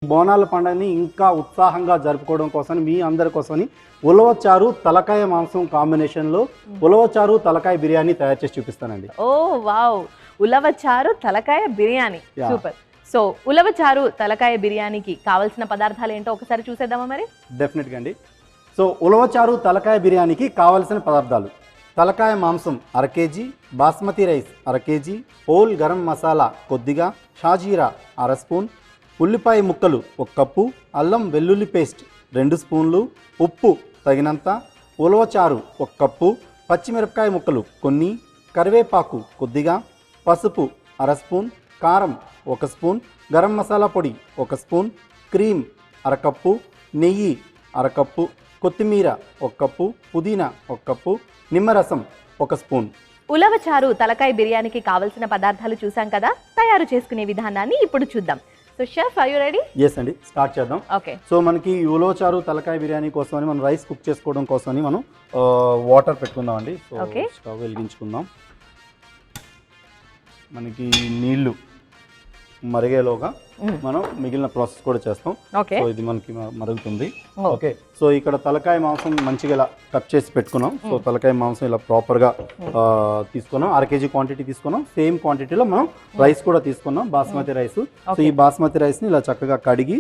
బోనాల పండుగని ఇంకా ఉత్సాహంగా జరుపుకోవడం కోసం మీ అందరి కోసమని ఉలవచారు తలకాయ మాంసం కాంబినేషన్లో ఉలవచారు తలకాయ బిర్యానీ తయారు చేసి చూపిస్తానండి. ఓ వావ్, ఉలవచారు తలకాయ బిర్యానీ Yeah. సూపర్. సో ఉలవచారు తలకాయ బిర్యానీకి కావాల్సిన పదార్థాలు ఏంటో ఒకసారి చూసేద్దామా మరి? డెఫినెట్గా అండి. సో ఉలవచారు తలకాయ బిర్యానీకి కావాల్సిన పదార్థాలు: తలకాయ మాంసం 1/2 KG, basmati rice 1/2 KG, whole garam masala కొద్దిగా, షాజీరా 1/2 స్పూన్, ఉల్లిపాయ ముక్కలు 1 కప్పు, అల్లం వెల్లుల్లి పేస్ట్ 2 స్పూన్లు, ఉప్పు తగినంత, ఉలవచారు 1 కప్పు, పచ్చిమిరపకాయ ముక్కలు కొన్ని, కరివేపాకు కొద్దిగా, పసుపు 1/2 స్పూన్, కారం 1 స్పూన్, గరం మసాలా పొడి 1 స్పూన్, క్రీమ్ 1/2 కప్పు, నెయ్యి 1/2 కప్పు, కొత్తిమీర 1 కప్పు, పుదీనా 1 కప్పు, నిమ్మరసం 1 స్పూన్. ఉలవచారు తలకాయ బిర్యానీకి కావాల్సిన పదార్థాలు చూసాం కదా, తయారు చేసుకునే విధానాన్ని ఇప్పుడు చూద్దాం. So chef, are you ready? Yes అండి, స్టార్ట్ చేద్దాం. ఓకే. సో మనకి ఉలవచారు తలకాయ బిర్యానీ కోసమని మనం రైస్ కుక్ చేసుకోవడం కోసమని మనం వాటర్ పెట్టుకుందాం అండి. So Okay. స్టవ్ వెలిగించుకుందాం. మనకి నీళ్లు మరిగేలోగా మనం మిగిలిన ప్రాసెస్ కూడా చేస్తాం. ఓకే. సో ఇది మనకి మరుగుతుంది. Oh. ఓకే. సో ఇక్కడ తలకాయ మాంసం మంచిగా ఇలా కట్ చేసి పెట్టుకున్నాం. సో తలకాయ మాంసం ఇలా ప్రాపర్గా తీసుకున్నాం. 1/2 కేజీ క్వాంటిటీ తీసుకున్నాం. సేమ్ క్వాంటిటీలో మనం రైస్ కూడా తీసుకున్నాం, బాస్మతి రైస్. సో ఈ బాస్మతి రైస్ని ఇలా చక్కగా కడిగి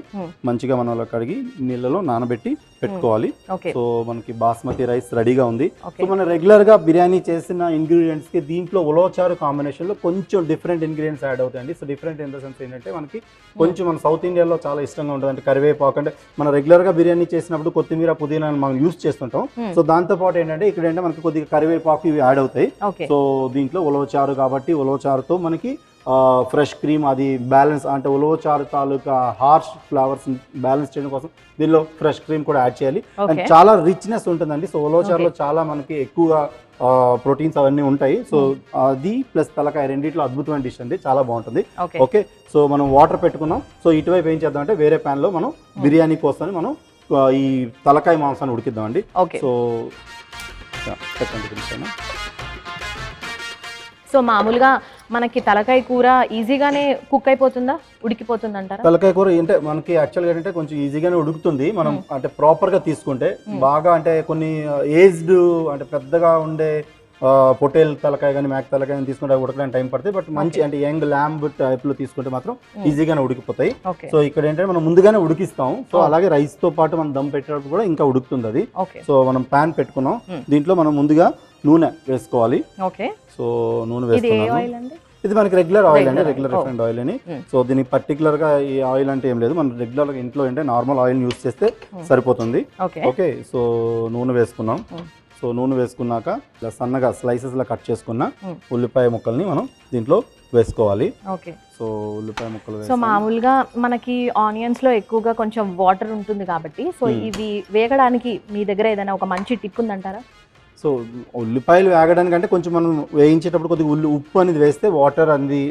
మంచిగా మనం ఇలా కడిగి నీళ్ళలో నానబెట్టి పెట్టుకోవాలి. ఓకే. సో మనకి బాస్మతి రైస్ రెడీగా ఉంది. Okay. సో మనం రెగ్యులర్గా బిర్యానీ చేసిన ఇంగ్రీడియంట్స్కి దీంట్లో ఉలవచారు కాంబినేషన్లో కొంచెం డిఫరెంట్ ఇంగ్రీడియంట్స్ యాడ్ అవుతాయండి. So different in the sense ఏంటంటే మనకి కొంచెం మన సౌత్ ఇండియాలో చాలా ఇష్టంగా ఉంటుంది అంటే కరివేపాకు. అంటే మనం రెగ్యులర్గా బిర్యానీ చేసినప్పుడు కొత్తిమీర పుదీనా మనం యూస్ చేస్తుంటాం. సో దాంతో పాటు ఏంటంటే ఇక్కడ ఏంటంటే మనకి కొద్దిగా కరివేపాకు ఇవి యాడ్ అవుతాయి. ఓకే. సో దీంట్లో ఉలవచారు కాబట్టి ఉలవచారుతో మనకి ఫ్రెష్ క్రీమ్ అది బ్యాలెన్స్ అంటే ఉలవచారు తాలూకా హార్ష్ ఫ్లేవర్స్ బ్యాలెన్స్ చేయడం కోసం దీనిలో ఫ్రెష్ క్రీమ్ కూడా యాడ్ చేయాలి. అండ్ చాలా రిచ్నెస్ ఉంటుందండి. సో ఉలవచారులో చాలా మనకి ఎక్కువగా ప్రోటీన్స్ అవన్నీ ఉంటాయి. సో అది ప్లస్ తలకాయ రెండిట్లో అద్భుతమైన డిష్ అండి, చాలా బాగుంటుంది. ఓకే. సో మనం వాటర్ పెట్టుకున్నాం. సో ఇటువైపు ఏం చేద్దాం అంటే వేరే ప్యాన్లో మనం బిర్యానీ కోసం మనం ఈ తలకాయ మాంసాన్ని ఉడికిద్దామండి. సో చెప్పండి. సో మామూలుగా మనకి తలకాయ కూర ఈజీగానే కుక్ అయిపోతుందా, ఉడికిపోతుంది అంటారా? తలకాయ కూర అంటే మనకి యాక్చువల్గా ఏంటంటే కొంచెం ఈజీగానే ఉడుకుతుంది మనం అంటే ప్రాపర్గా తీసుకుంటే. బాగా అంటే కొన్ని ఏజ్డ్ అంటే పెద్దగా ఉండే పొటేల్ తలకాయ కానీ మేక తలకాయ కానీ తీసుకుంటే ఉడకడానికి టైం పడుతుంది. బట్ మంచి అంటే యంగ్ ల్యాంబ్ టైప్లో తీసుకుంటే మాత్రం ఈజీగానే ఉడికిపోతాయి. సో ఇక్కడ ఏంటంటే మనం ముందుగానే ఉడికిస్తాం. సో అలాగే రైస్తో పాటు మనం దమ్ పెట్టేటప్పుడు కూడా ఇంకా ఉడుకుతుంది అది. సో మనం ప్యాన్ పెట్టుకున్నాం. దీంట్లో మనం ముందుగా నూనె వేసుకోవాలి. ఓకే. సో నూనె వేస్తున్నాము. ఇది మనకి రెగ్యులర్ ఆయిల్ అండి, రెగ్యులర్ రిఫైండ్ ఆయిల్ అని. సో దీనికి పర్టికులర్గా ఈ ఆయిల్ అంటే ఏం లేదు, మనం రెగ్యులర్గా ఇంట్లో ఏంటంటే నార్మల్ ఆయిల్ యూస్ చేస్తే సరిపోతుంది. ఓకే. సో నూనె వేసుకున్నాం. సో నూనె వేసుకున్నాక ఇలా సన్నగా స్లైసెస్లా కట్ చేసుకున్న ఉల్లిపాయ ముక్కల్ని మనం దీంట్లో వేసుకోవాలి. ఓకే. సో ఉల్లిపాయ ముక్కలు సో మామూలుగా మనకి ఆనియన్స్ లో ఎక్కువగా కొంచెం వాటర్ ఉంటుంది కాబట్టి సో ఇవి వేగడానికి మీ దగ్గర ఏదైనా ఒక మంచి టిప్ ఉందంటారా? సో ఉల్లిపాయలు వేగడానికి అంటే కొంచెం మనం వేయించేటప్పుడు కొద్దిగా ఉప్పు అనేది వేస్తే వాటర్ అనేది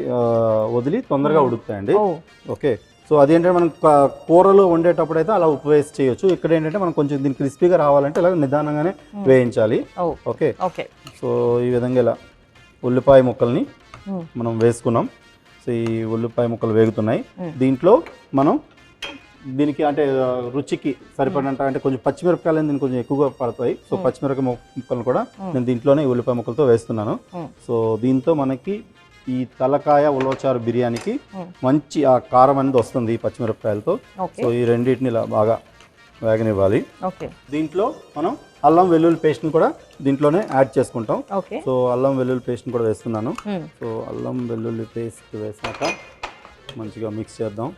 వదిలి తొందరగా ఉడుకుతాయండి. ఓకే. సో అదేంటంటే మనం కూరలో వండేటప్పుడు అయితే అలా ఉప్పు వేసి చేయొచ్చు. ఇక్కడ ఏంటంటే మనం కొంచెం దీన్ని క్రిస్పీగా రావాలంటే ఇలా నిదానంగానే వేయించాలి. ఓకే. ఓకే. సో ఈ విధంగా ఇలా ఉల్లిపాయ ముక్కల్ని మనం వేసుకున్నాం. సో ఈ ఉల్లిపాయ ముక్కలు వేగుతున్నాయి. దీంట్లో మనం దీనికి అంటే రుచికి సరిపడినంత అంటే కొంచెం పచ్చిమిరపకాయలు దీనికి కొంచెం ఎక్కువగా పడతాయి. సో పచ్చిమిరపకాయ ముక్కలు కూడా నేను దీంట్లోనే ఉల్లిపాయ ముక్కలతో వేస్తున్నాను. సో దీంతో మనకి ఈ తలకాయ ఉలవచారు బిర్యానీకి మంచి ఆ కారం అనేది వస్తుంది ఈ పచ్చిమిరపకాయలతో. సో ఈ రెండింటిని ఇలా బాగా వేగనివ్వాలి. దీంట్లో మనం అల్లం వెల్లుల్లి పేస్ట్ని కూడా దీంట్లోనే యాడ్ చేసుకుంటాం. సో అల్లం వెల్లుల్లి పేస్ట్ని కూడా వేస్తున్నాను. సో అల్లం వెల్లుల్లి పేస్ట్ వేసాక మంచిగా మిక్స్ చేద్దాం.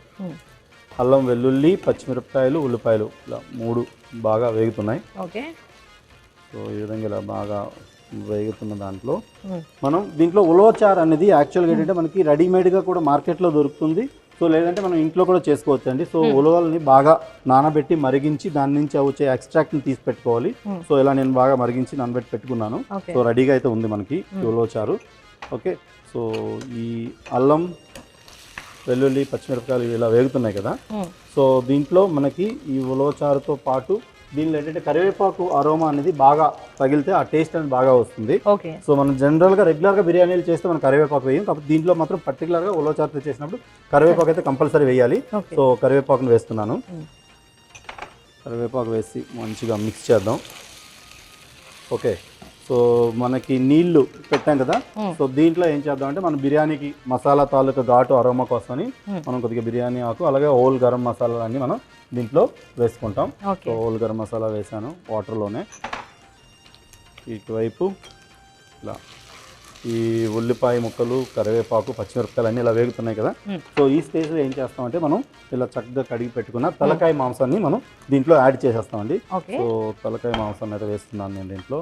అల్లం వెల్లుల్లి పచ్చిమిరపకాయలు ఉల్లిపాయలు ఇలా 3 బాగా వేగుతున్నాయి. సో ఈ విధంగా ఇలా బాగా వేగుతున్న దాంట్లో మనం దీంట్లో ఉలవచారు అనేది యాక్చువల్గా ఏంటంటే మనకి రెడీమేడ్గా కూడా మార్కెట్లో దొరుకుతుంది. సో లేదంటే మనం ఇంట్లో కూడా చేసుకోవచ్చు అండి. సో ఉలవల్ని బాగా నానబెట్టి మరిగించి దాని నుంచి వచ్చే ఎక్స్ట్రాక్ట్ని తీసి పెట్టుకోవాలి. సో ఇలా నేను బాగా మరిగించి నానబెట్టి పెట్టుకున్నాను. సో రెడీగా అయితే ఉంది మనకి ఉలవచారు. ఓకే. సో ఈ అల్లం వెల్లుల్లి పచ్చిమిరపకాయలు ఇలా వేగుతున్నాయి కదా. సో దీంట్లో మనకి ఈ ఉలవచారుతో పాటు దీనిలో ఏంటంటే కరివేపాకు అరోమా అనేది బాగా తగిలితే ఆ టేస్ట్ అనేది బాగా వస్తుంది. ఓకే. సో మనం జనరల్గా రెగ్యులర్గా బిర్యానీలు చేస్తే మనం కరివేపాకు వేయం, కాబట్టి దీంట్లో మాత్రం పర్టికులర్గా ఉలవచారుతో చేసినప్పుడు కరివేపాకు అయితే కంపల్సరీ వేయాలి. సో కరివేపాకును వేస్తున్నాను. కరివేపాకు వేసి మంచిగా మిక్స్ చేద్దాం. ఓకే. సో మనకి నీళ్లు పెట్టాం కదా, సో దీంట్లో ఏం చేద్దాం అంటే మనం బిర్యానీకి మసాలా తాలూకా ఘాటు అరోమా కోసమని మనం కొద్దిగా బిర్యానీ ఆకు అలాగే హోల్ గరం మసాలా అన్ని మనం దీంట్లో వేసుకుంటాం. సో హోల్ గరం మసాలా వేసాను వాటర్లోనే. ఇటువైపు ఇలా ఈ ఉల్లిపాయ ముక్కలు, కరివేపాకు, పచ్చిమిరపకాయలు అన్నీ ఇలా వేగుతున్నాయి కదా. సో ఈ స్టేజ్లో ఏం చేస్తామంటే మనం ఇలా చక్కగా కడిగి పెట్టుకున్న తలకాయ మాంసాన్ని మనం దీంట్లో యాడ్ చేసేస్తామండి. సో తలకాయ మాంసాన్ని అయితే వేస్తున్నాను నేను దీంట్లో.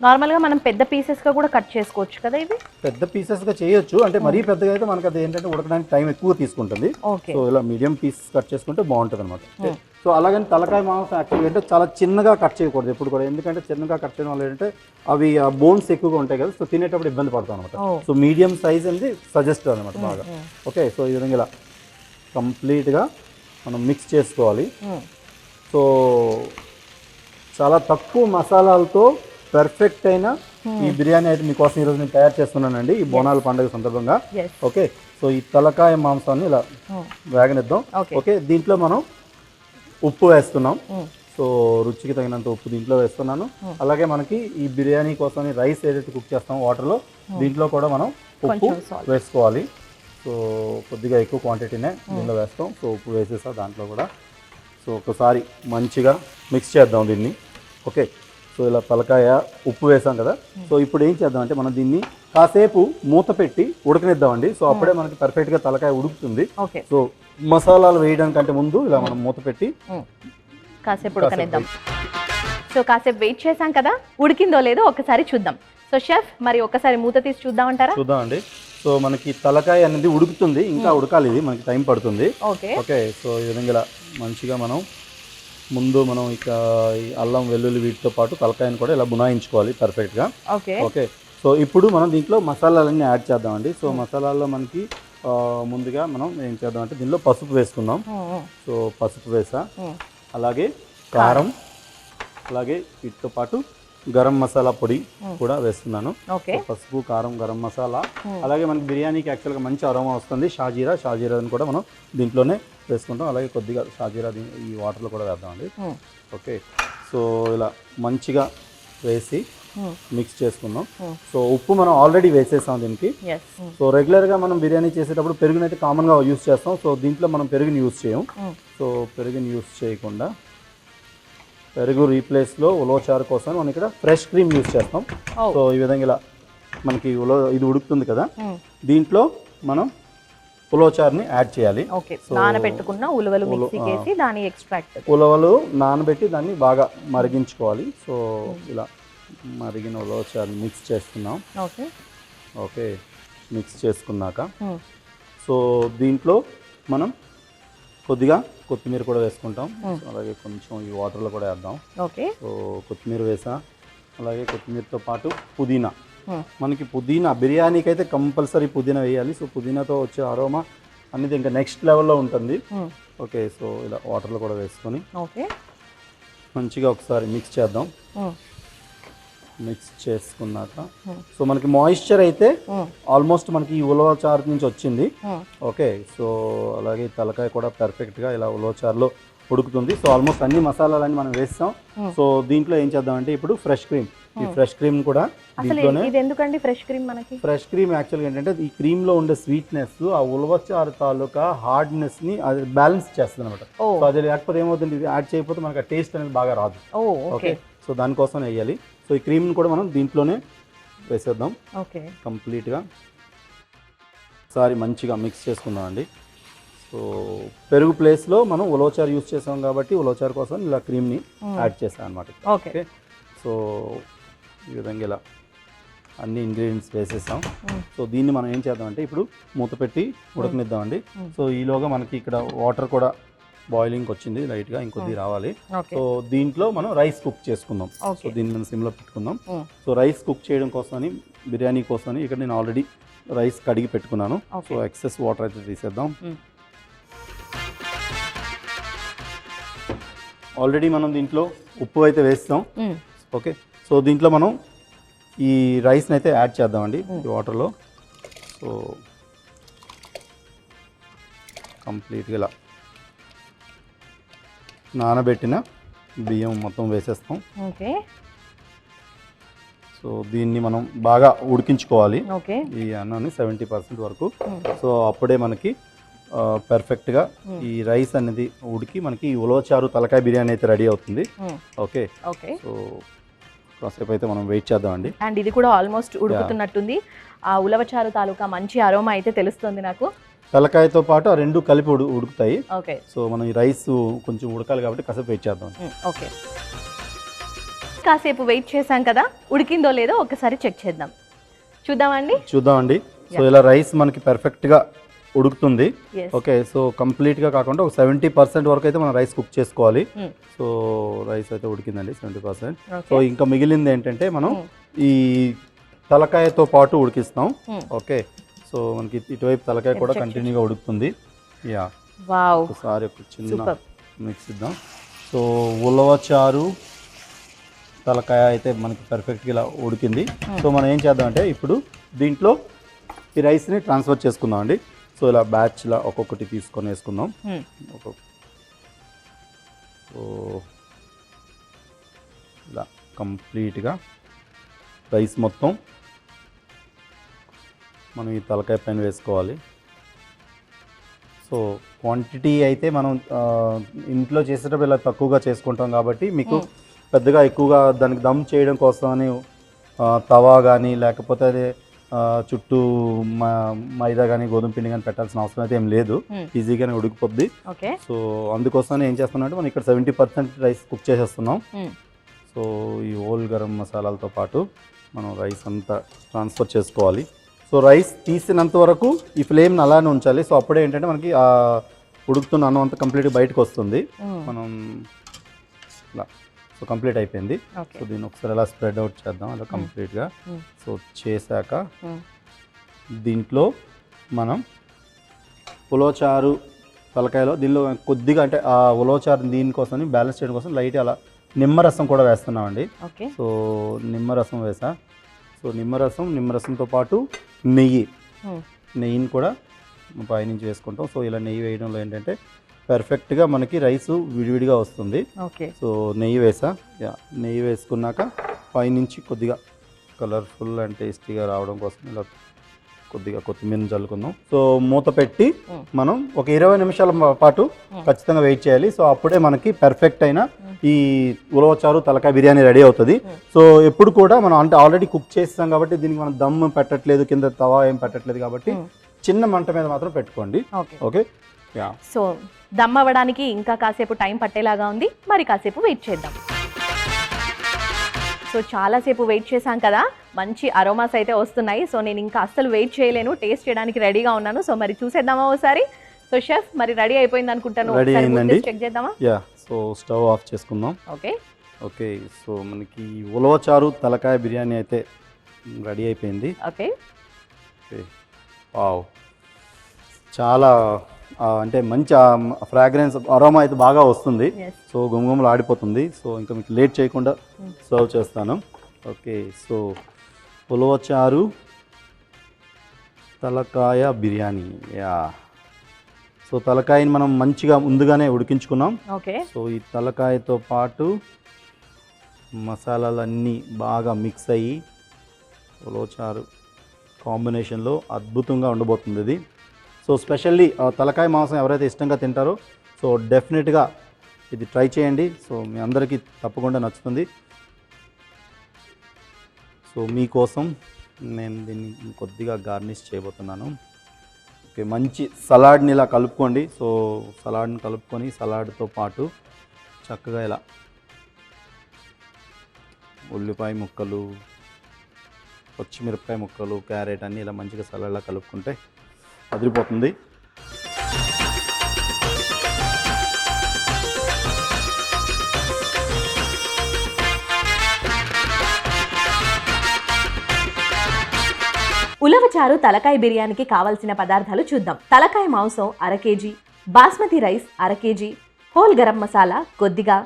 నార్మల్గా మనం పెద్ద పీసెస్గా కూడా కట్ చేసుకోవచ్చు కదా ఇవి? పెద్ద పీసెస్గా చేయొచ్చు, అంటే మరీ పెద్దగా అయితే మనకి అది ఏంటంటే ఉడకడానికి టైం ఎక్కువ తీసుకుంటుంది. సో ఇలా మీడియం పీస్ కట్ చేసుకుంటే బాగుంటుంది అనమాట. సో అలాగని తలకాయ మాంసం యాక్చువల్గా అంటే చాలా చిన్నగా కట్ చేయకూడదు ఎప్పుడు కూడా, ఎందుకంటే చిన్నగా కట్ చేయడం వల్ల ఏంటంటే అవి ఆ బోన్స్ ఎక్కువగా ఉంటాయి కదా, సో తినేటప్పుడు ఇబ్బంది పడతాం అనమాట. సో మీడియం సైజ్ అనేది సజెస్ట్ అనమాట బాగా. ఓకే. సో ఈ విధంగా ఇలా కంప్లీట్గా మనం మిక్స్ చేసుకోవాలి. సో చాలా తక్కువ మసాలాలతో పర్ఫెక్ట్ అయిన ఈ బిర్యానీ అయితే మీకోసం ఈరోజు నేను తయారు చేస్తున్నానండి, ఈ బోనాల పండుగ సందర్భంగా. ఓకే. సో ఈ తలకాయ మాంసాన్ని ఇలా వేగనిద్దాం. ఓకే. దీంట్లో మనం ఉప్పు వేస్తున్నాం. సో రుచికి తగినంత ఉప్పు దీంట్లో వేస్తున్నాను. అలాగే మనకి ఈ బిర్యానీ కోసం రైస్ ఏదైతే కుక్ చేస్తామో వాటర్లో దీంట్లో కూడా మనం ఉప్పు వేసుకోవాలి. సో కొద్దిగా ఎక్కువ క్వాంటిటీనే దీంట్లో వేస్తాం. సో ఉప్పు వేసేసా దాంట్లో కూడా. సో ఒకసారి మంచిగా మిక్స్ చేద్దాం దీన్ని. ఓకే. సో ఇలా తలకాయ ఉప్పు వేసాం కదా. సో ఇప్పుడు ఏం చేద్దాం అంటే మనం దీన్ని కాసేపు మూత పెట్టి ఉడకనిద్దామండి. సో అప్పుడే మనకి పర్ఫెక్ట్గా తలకాయ ఉడుకుతుంది. సో మసాలాలు వేయడానికంటే ముందు ఇలా మనం మూత పెట్టి కాసేపు ఉడకనిద్దాం. సో కాసేపు వెయిట్ చేసాం కదా, ఉడికిందో లేదో ఒకసారి చూద్దాం. సో షెఫ్ మరి ఒకసారి మూత తీసి చూద్దామంటారా? చూద్దామండి. సో మనకి తలకాయ అనేది ఉడుకుతుంది, ఇంకా ఉడకాలి, ఇది మనకి టైం పడుతుంది. ఓకే. సో ఈ విధంగా ఇలా మంచిగా మనం ముందు మనం ఇక ఈ అల్లం వెల్లుల్లి వీటితో పాటు తలకాయని కూడా ఇలా బునాయించుకోవాలి పర్ఫెక్ట్గా. ఓకే. సో ఇప్పుడు మనం దీంట్లో మసాలాలన్నీ యాడ్ చేద్దామండి. సో మసాలాల్లో మనకి ముందుగా మనం ఏం చేద్దాం అంటే దీనిలో పసుపు వేసుకుందాం. సో పసుపు వేసా, అలాగే కారం, అలాగే వీటితో పాటు గరం మసాలా పొడి కూడా వేస్తున్నాను. పసుపు, కారం, గరం మసాలా, అలాగే మనకి బిర్యానీకి యాక్చువల్గా మంచి అరోమా వస్తుంది షాజీరాని కూడా మనం దీంట్లోనే వేసుకుంటాం. అలాగే కొద్దిగా షాజీరా ఈ వాటర్లో కూడా వేద్దామండి. ఓకే. సో ఇలా మంచిగా వేసి మిక్స్ చేసుకుందాం. సో ఉప్పు మనం ఆల్రెడీ వేసేసాం దీనికి. సో రెగ్యులర్గా మనం బిర్యానీ చేసేటప్పుడు పెరుగునైతే కామన్గా యూస్ చేస్తాం. సో దీంట్లో మనం పెరుగుని యూస్ చేయం. సో పెరుగుని యూస్ చేయకుండా పెరుగు రీప్లేస్లో ఉలవచారు కోసం మనం ఇక్కడ ఫ్రెష్ క్రీమ్ యూస్ చేస్తాం. సో ఈ విధంగా ఇలా మనకి ఇది ఉడుకుతుంది కదా, దీంట్లో మనం ఉలవచారుని యాడ్ చేయాలి. నానబెట్టుకున్న ఉలవలు మిక్సీకి వేసి దాని ఎక్స్ట్రాక్ట్ ఉలవలు నానబెట్టి దాన్ని బాగా మరిగించుకోవాలి. సో ఇలా మరిగిన ఉలవచారుని మిక్స్ చేస్తున్నాం. ఓకే. మిక్స్ చేసుకున్నాక సో దీంట్లో మనం కొద్దిగా కొత్తిమీర కూడా వేసుకుంటాం. అలాగే కొంచెం ఈ వాటర్లో కూడా వేద్దాం. సో కొత్తిమీర వేసా, అలాగే కొత్తిమీరతో పాటు పుదీనా. మనకి పుదీనా బిర్యానీకి అయితే కంపల్సరీ పుదీనా వేయాలి. సో పుదీనాతో వచ్చే అరోమా అనేది ఇంకా నెక్స్ట్ లెవెల్లో ఉంటుంది. ఓకే. సో ఇలా వాటర్లో కూడా వేసుకొని మంచిగా ఒకసారి మిక్స్ చేద్దాం. మిక్స్ చేసుకున్నాక సో మనకి మాయిశ్చర్ అయితే ఆల్మోస్ట్ మనకి ఈ ఉలవచారు నుంచి వచ్చింది. ఓకే. సో అలాగే తలకాయ కూడా పర్ఫెక్ట్గా ఇలా ఉలవచారులో ఉడుకుతుంది. సో ఆల్మోస్ట్ అన్ని మసాలాలన్నీ మనం వేస్తాం. సో దీంట్లో ఏం చేద్దామంటే ఇప్పుడు ఫ్రెష్ క్రీమ్, ఈ ఫ్రెష్ క్రీమ్ కూడా దీంట్లోనే. ఎందుకండి ఫ్రెష్ క్రీమ్ మనకి? ఫ్రెష్ క్రీమ్ యాక్చువల్గా ఏంటంటే ఈ క్రీమ్లో ఉండే స్వీట్నెస్ ఆ ఉలవచారు తాలూకా హార్డ్నెస్ని అది బ్యాలెన్స్ చేస్తుంది అనమాట. సో అది లేకపోతే ఏమవుతుంది, ఇది యాడ్ చేయకపోతే మనకి ఆ టేస్ట్ అనేది బాగా రాదు. ఓకే. సో దానికోసం వేయాలి. సో ఈ క్రీమ్ని కూడా మనం దీంట్లోనే వేసేద్దాం. ఓకే. కంప్లీట్గా ఒకసారి మంచిగా మిక్స్ చేసుకుందాం అండి. సో పెరుగు ప్లేస్లో మనం ఉలవచారు యూస్ చేసాం కాబట్టి ఉలవచారు కోసం ఇలా క్రీమ్ని యాడ్ చేసాం అనమాట. ఓకే. సో ఈ విధంగా ఇలా అన్ని ఇంగ్రీడియంట్స్ వేసేసాం. సో దీన్ని మనం ఏం చేద్దామంటే ఇప్పుడు మూత పెట్టి ఉడకనిద్దామండి. సో ఈలోగా మనకి ఇక్కడ వాటర్ కూడా బాయిలింగ్ వచ్చింది లైట్గా, ఇంకొద్ది రావాలి. సో దీంట్లో మనం రైస్ కుక్ చేసుకుందాం. సో దీన్ని మనం సిమ్లో పెట్టుకుందాం. సో రైస్ కుక్ చేయడం కోసమని బిర్యానీ కోసమని ఇక్కడ నేను ఆల్రెడీ రైస్ కడిగి పెట్టుకున్నాను. సో ఎక్సెస్ వాటర్ అయితే తీసేద్దాం. ఆల్రెడీ మనం దీంట్లో ఉప్పు అయితే వేస్తాం. మ్మ్. ఓకే, సో దీంట్లో మనం ఈ రైస్ని అయితే యాడ్ చేద్దామండి ఈ వాటర్లో. సో కంప్లీట్గా ఇలా నానబెట్టిన బియ్యం మొత్తం వేసేస్తాం. ఓకే. సో దీన్ని మనం బాగా ఉడికించుకోవాలి ఓకే. ఈ అన్నాన్ని 70% వరకు. సో అప్పుడే మనకి పర్ఫెక్ట్గా ఈ రైస్ అనేది ఉడికి మనకి ఈ ఉలవచారు తలకాయ బిర్యానీ అయితే రెడీ అవుతుంది. ఓకే. ఓకే. సో కాసేపు అయితే మనం వెయిట్ చేద్దామండి. అండ్ ఇది కూడా ఆల్మోస్ట్ ఉడుకుతున్నట్టుంది. ఆ ఉలవచారు తాలూకా మంచి అరోమా అయితే తెలుస్తుంది నాకు. తలకాయతో పాటు ఆ రెండు కలిపి ఉడుకుతాయి. ఓకే. సో మనం ఈ రైస్ కొంచెం ఉడకాలి కాబట్టి కాసేపు వెయిట్ చేద్దాం. ఓకే. కాసేపు వెయిట్ చేశాం కదా, ఉడికిందో లేదో ఒకసారి చెక్ చేద్దాం. చూద్దామండి. సో ఇలా రైస్ మనకి పర్ఫెక్ట్గా ఉడుకుతుంది. ఓకే, సో కంప్లీట్గా కాకుండా ఒక 70% వరకు అయితే మనం రైస్ కుక్ చేసుకోవాలి. సో రైస్ అయితే ఉడికిందండి 70%. సో ఇంకా మిగిలింది ఏంటంటే మనం ఈ తలకాయతో పాటు ఉడికిస్తాం. ఓకే, సో మనకి ఇటువైపు తలకాయ కూడా కంటిన్యూగా ఉడుకుతుంది. యా, ఒకసారి ఒక చిన్న మిక్స్ ఇద్దాం. సో ఉలవచారు తలకాయ అయితే మనకి పర్ఫెక్ట్గా ఇలా ఉడికింది. సో మనం ఏం చేద్దామంటే ఇప్పుడు దీంట్లో ఈ రైస్ని ట్రాన్స్ఫర్ చేసుకుందాం అండి. సో ఇలా బ్యాచ్లా ఒక్కొక్కటి తీసుకొని వేసుకుందాం. సో ఇలా కంప్లీట్గా రైస్ మొత్తం మనం ఈ తలకాయ పైన వేసుకోవాలి. సో క్వాంటిటీ అయితే మనం ఇంట్లో చేసేటప్పుడు ఇలా తక్కువగా చేసుకుంటాం కాబట్టి మీకు పెద్దగా ఎక్కువగా దానికి దమ్ చేయడం కోసం అని తవా కానీ లేకపోతే అదే చుట్టూ మైదా కానీ గోధుమ పిండి కానీ పెట్టాల్సిన అవసరం అయితే ఏం లేదు. ఈజీగానే ఉడికిపోద్ది. సో అందుకోసమే ఏం చేస్తున్నామంటే మనం ఇక్కడ 70% రైస్ కుక్ చేసేస్తున్నాం. సో ఈ హోల్ గరం మసాలాలతో పాటు మనం రైస్ అంతా ట్రాన్స్ఫర్ చేసుకోవాలి. సో రైస్ తీసినంత వరకు ఈ ఫ్లేమ్ని అలానే ఉంచాలి. సో అప్పుడే ఏంటంటే మనకి ఉడుకుతున్న అన్నం అంతా కంప్లీట్గా బయటకు వస్తుంది. మనం ఇలా సో కంప్లీట్ అయిపోయింది. సో దీన్ని ఒకసారి అలా స్ప్రెడ్ అవుట్ చేద్దాం అలా కంప్లీట్గా. సో చేశాక దీంట్లో మనం ఉలవచారు తలకాయలో దీనిలో కొద్దిగా అంటే ఆ ఉలవచారు దీనికోసం బ్యాలెన్స్ చేయడం కోసం లైట్ అలా నిమ్మరసం కూడా వేస్తున్నామండి. సో నిమ్మరసం వేసా. సో నిమ్మరసంతో పాటు నెయ్యిని కూడా పైనుంచి వేసుకుంటాం. సో ఇలా నెయ్యి వేయడంలో ఏంటంటే పర్ఫెక్ట్గా మనకి రైసు విడివిడిగా వస్తుంది. సో నెయ్యి వేసుకున్నాక పైనుంచి కొద్దిగా కలర్ఫుల్ అండ్ టేస్టీగా రావడం కోసం ఇలా కొద్దిగా కొత్తిమీర చల్లుకుందాం. సో మూత పెట్టి మనం ఒక 20 నిమిషాల పాటు ఖచ్చితంగా వెయిట్ చేయాలి. సో అప్పుడే మనకి పర్ఫెక్ట్ అయిన ఈ ఉలవచారు తలకాయ బిర్యానీ రెడీ అవుతుంది. సో ఎప్పుడు కూడా మనం అంటే ఆల్రెడీ కుక్ చేస్తాం కాబట్టి దీనికి మనం దమ్ పెట్టట్లేదు, కింద తవా ఏం పెట్టట్లేదు కాబట్టి చిన్న మంట మీద మాత్రం పెట్టుకోండి. ఓకే. సో దమ్ అవ్వడానికి ఇంకా కాసేపు టైం పట్టేలాగా ఉంది, మరి కాసేపు వెయిట్ చేద్దాం. సో చాలాసేపు వెయిట్ చేశాం కదా, మంచి అరోమాస్ అయితే వస్తున్నాయి. సో నేను ఇంకా అస్సలు వెయిట్ చేయలేను, టేస్ట్ చేయడానికి రెడీగా ఉన్నాను. సో మరి చూసేద్దామా ఒకసారి. సో షెఫ్ మరి రెడీ అయిపోయింది అనుకుంటాను, చెక్ చేద్దామా? సో స్టవ్ ఆఫ్ చేసుకుందాం. ఓకే. సో మనకి ఉలవచారు తలకాయ బిర్యానీ అయితే రెడీ అయిపోయింది. ఓకే. వావ్, చాలా అంటే మంచి ఫ్రాగ్రెన్స్ అరోమా అయితే బాగా వస్తుంది. సో గుమగుమలు ఆడిపోతుంది. సో ఇంకా మీకు లేట్ చేయకుండా సర్వ్ చేస్తాను. ఓకే. సో ఉలవచారు తలకాయ బిర్యానీ. సో తలకాయని మనం మంచిగా ముందుగానే ఉడికించుకున్నాం. సో ఈ తలకాయతో పాటు మసాలాలన్నీ బాగా మిక్స్ అయ్యి ఉలవచారు కాంబినేషన్లో అద్భుతంగా ఉండబోతుంది ఇది. సో స్పెషల్లీ తలకాయ మాంసం ఎవరైతే ఇష్టంగా తింటారో సో డెఫినెట్గా ఇది ట్రై చేయండి. సో మీ అందరికీ తప్పకుండా నచ్చుతుంది. సో మీకోసం నేను దీన్ని కొద్దిగా గార్నిష్ చేయబోతున్నాను. ఓకే, మంచి సలాడ్ని ఇలా కలుపుకోండి. సో సలాడ్ని కలుపుకొని సలాడ్తో పాటు చక్కగా ఇలా ఉల్లిపాయ ముక్కలు, పచ్చిమిరపకాయ ముక్కలు, క్యారెట్ అన్నీ ఇలా మంచిగా సలాడ్లా కలుపుకుంటే అదిరిపోతుంది. ఉలవచారు తలకాయ బిర్యానీకి కావాల్సిన పదార్థాలు చూద్దాం. తలకాయ మాంసం 1/2 kg, basmati rice 1/2 kg, whole garam masala కొద్దిగా,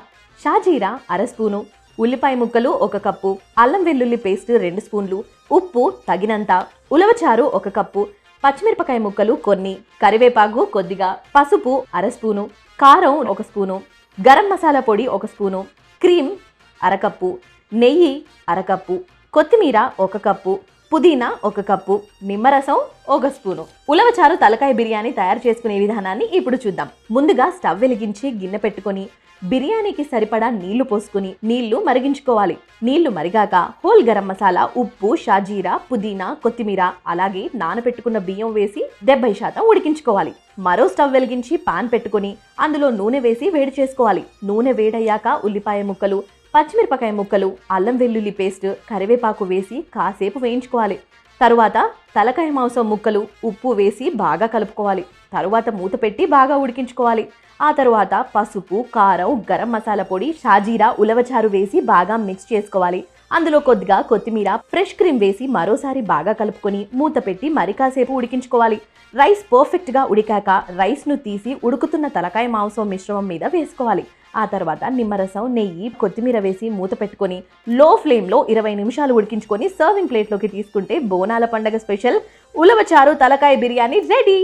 షాజీరా అర స్పూను, ఉల్లిపాయ ముక్కలు 1 కప్పు, అల్లం వెల్లుల్లి పేస్ట్ 2 స్పూన్లు, ఉప్పు తగినంత, ఉలవచారు 1 కప్పు, పచ్చిమిరపకాయ ముక్కలు కొన్ని, కరివేపాకు కొద్దిగా, పసుపు అర స్పూను, కారం 1 స్పూను, గరం మసాలా పొడి 1 స్పూను, క్రీమ్ అరకప్పు, నెయ్యి అరకప్పు, కొత్తిమీర 1 కప్పు, పుదీనా 1 కప్పు, నిమ్మరసం 1 స్పూను. ఉలవచారు తలకాయ బిర్యానీ తయారు చేసుకునే విధానాన్ని ఇప్పుడు చూద్దాం. ముందుగా స్టవ్ వెలిగించి గిన్నె పెట్టుకొని బిర్యానీకి సరిపడా నీళ్లు పోసుకుని నీళ్లు మరిగించుకోవాలి. నీళ్లు మరిగాక హోల్ గరం మసాలా, ఉప్పు, షాజీరా, పుదీనా, కొత్తిమీర అలాగే నానబెట్టుకున్న బియ్యం వేసి 70% ఉడికించుకోవాలి. మరో స్టవ్ వెలిగించి పాన్ పెట్టుకొని అందులో నూనె వేసి వేడి చేసుకోవాలి. నూనె వేడయ్యాక ఉల్లిపాయ ముక్కలు, పచ్చిమిరపకాయ ముక్కలు, అల్లం వెల్లుల్లి పేస్ట్, కరివేపాకు వేసి కాసేపు వేయించుకోవాలి. తరువాత తలకాయ మాంసం ముక్కలు, ఉప్పు వేసి బాగా కలుపుకోవాలి. తరువాత మూత పెట్టి బాగా ఉడికించుకోవాలి. ఆ తరువాత పసుపు, కారం, గరం మసాలా పొడి, షాజీరా, ఉలవచారు వేసి బాగా మిక్స్ చేసుకోవాలి. అందులో కొద్దిగా కొత్తిమీర, ఫ్రెష్ క్రీమ్ వేసి మరోసారి బాగా కలుపుకొని మూత పెట్టి మరి కాసేపు ఉడికించుకోవాలి. రైస్ పర్ఫెక్ట్గా ఉడికాక రైస్ను తీసి ఉడుకుతున్న తలకాయ మాంసం మిశ్రమం మీద వేసుకోవాలి. ఆ తర్వాత నిమ్మరసం, నెయ్యి, కొత్తిమీర వేసి మూత పెట్టుకొని లో ఫ్లేమ్లో 20 నిమిషాలు ఉడికించుకొని సర్వింగ్ ప్లేట్లోకి తీసుకుంటే బోనాల పండగ స్పెషల్ ఉలవచారు తలకాయ బిర్యానీ రెడీ.